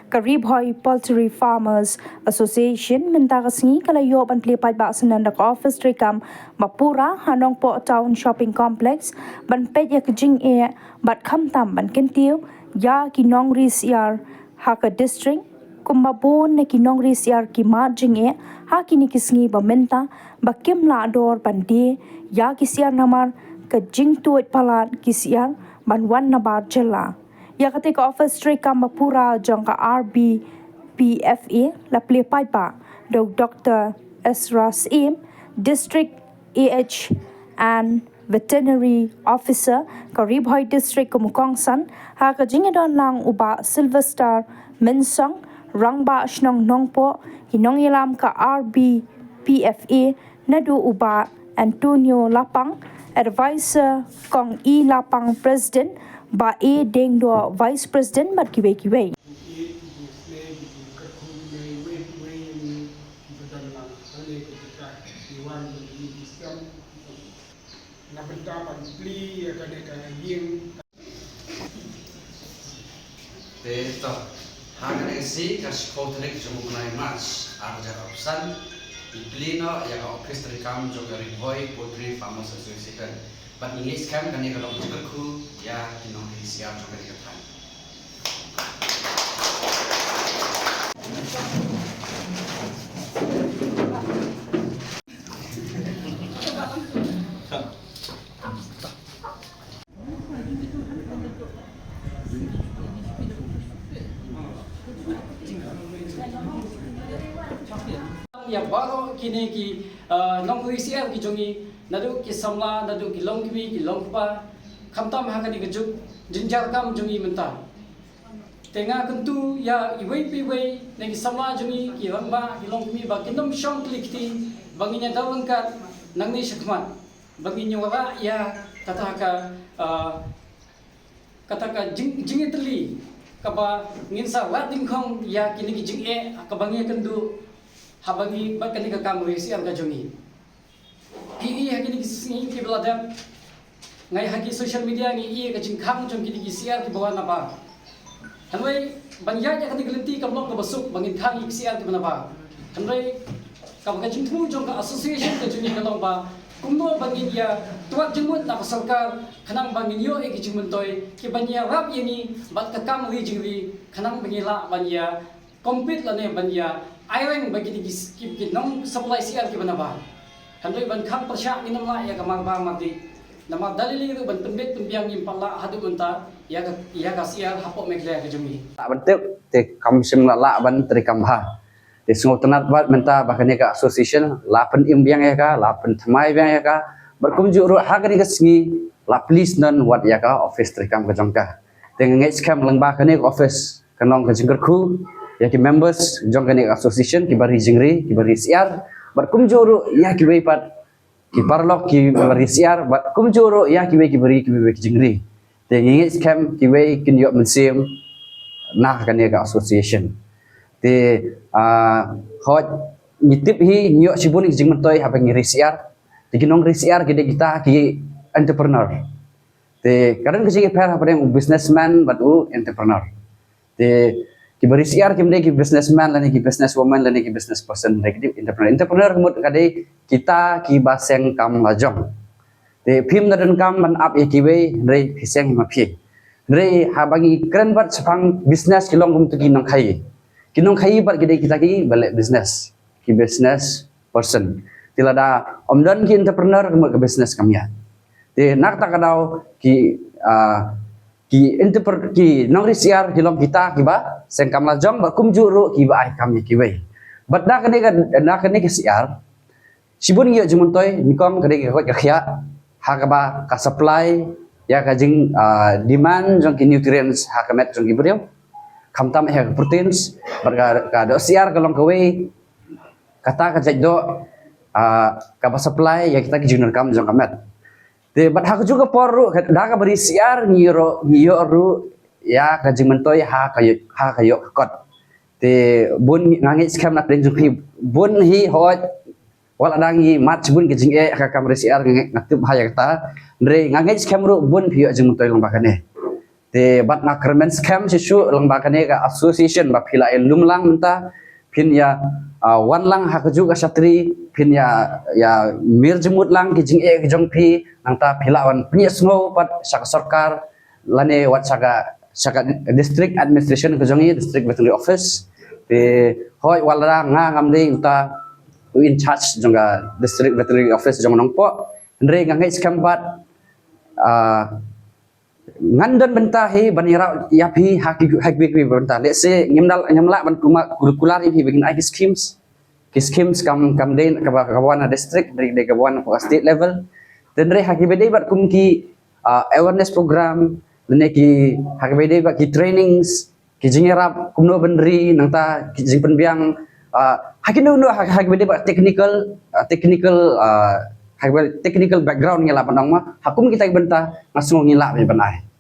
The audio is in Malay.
Karibhoy Poultry Farmers Association mentakasngi kalayo ban plipat ba senanda ka office trikam Mapura Hanong Po Town Shopping Complex ban pet ya kejing bat khamtam ban kentiu ya kinong risiar haka district kumbabon ne kinong risiar ki marjing ha kini kisngi ba menta ba kim la dor ban de ya kisiar namar kejing tuit palat kisiar ban wan nabar jela ya ketika office trikam Mapura jangka RB PFA la plipat ba Dr. Esra Sim District AH and Veterinary Officer Karibhoy District Kumukongsan ha kajingedon lang uba Silver Star Mensong rangba shnong nongpo hinong ilam ka RB PFA nadu uba Antonio Lapang Advisor Kong E Lapang President ba E Dengdo Vice President bat kiwe Teto, hanya si kas kontrak jumlah mas, ada opsan iplino yang office terkam juga Karibhoy Poultry Farmers Association. But English kan ini kalau berku ya kinong siap juga dikatakan. Yang baru kini ki nong UCL ki jongi nadu ki samla nadu ki longkwi ki longpa khamtam hakani kejuk jinjar kam jongi menta tenga kentu ya iwei piwei negi samla jongi ki lamba ki longkwi ba kinom shong klikti banginya dawangkat nangni shakmat banginya wala ya kataka jingitli kaba nginsa lating khong ya kini ki jing kabangi kendu habagi bakani ka kamri si arga jongi ki hagi ni singi ki beladam ngai hagi social media ngi ka jingkhang jong ki siar ki bawa napa hanwei banya ja kani gelenti kamlong ka basuk bangin khang ki siar ki napa hanwei ka baga jingthu jong ka association ka jongi ka lomba kumno bangin ya tuat jengmut na sarkar khanang bangin yo ki jingmun toy ki banya rap yani bat ka kamri jingri khanang bangila banya compete lane banya Aireng bagi di nong supply siar ki banaba. Handoi ban kham persyak ni namla ya kamar ba mati. Nama dalili itu ban pembet pembiang impala hadu unta ya ka siar hapok meglea ke jumi. Tak bentuk te kam sim la ban tri kam ha. Te sungo tenat bat menta bahkan ka association la pen imbiang ya ka la pen thamai biang ya ka berkunjuk ru ha ka singi la please non wat ya ka office tri kam ka jongka. Te ngai scam lang ba ka office kanong ka jingkerku ya ki members jong kani association ki bari jingri ki bari siar bar kumjoro ya ki wei pat ki parlok ki bari siar bar kumjoro ya ki wei ki jingri te ngi scam ki wei kin yo mensim nah kani ka association te hot nitip hi yo sibun jing mentoi ha ngi siar te kinong siar ki kita ki entrepreneur te kadang ki per ha businessman but entrepreneur te ki bari siar ki mde ki businessman lani ki businesswoman lani ki business person lani ki entrepreneur kemud kadai kita ki baseng kam lajong te phim na dan kam man up ki we rei hiseng ma phi rei ha bagi kren bat sapang business ki long kum tu kinong khai bat ki kita ki balik business ki business person tilada omdan ki entrepreneur kemud ke business kamya te nak tak kadau ki ki nong risiar ki long kita ki ba seng kam lajong ba kumjuru ki ba ai kam ki wei bat na kani ka siar sibun yo jumuntoy nikom kade ka khya ha ka ba ka supply ya ka jing demand jong ki nutrients ha ka met jong ki brio khamtam ha proteins bar ka do siar ka long ka wei kata ka jaddo ka ba supply ya kita ki jing kam jong ka met te bat hak juga poru dah ka beri siar ngiro ru ya ka jingmentoi ha kayo kot te bun ngangi scam nak den jupi bun hi hot wala dangi mat bun ke jing ka kam beri siar ngatup ha ya ta ndre ngangi scam ru bun pio jingmentoi long bakane te bat makermen scam sisu lembaga ne ka association ba phila lumlang menta phin ya wan lang hakaju ka satri phin ya mir jemut lang ki jing e jong phi nangta phila wan pnyesngo pat sak sarkar lane wat saka district administration ka jongi district veterinary office te hoi walra nga ngamde uta in charge jonga district veterinary office jong nongpo ndre ngai scam bat ngandan benta he banira ya phi haki benta let's say nyamla ban curricular hi begin ai schemes kam den kawan district dari kawan state level dan re haki bede bat kum ki awareness program lene ki haki bede bat ki trainings ki jingerap kumno benri nangta ki jing penbiang haki no haki bede bat technical technical background ngela panang ma hakum kita benta ngasung ngila be banai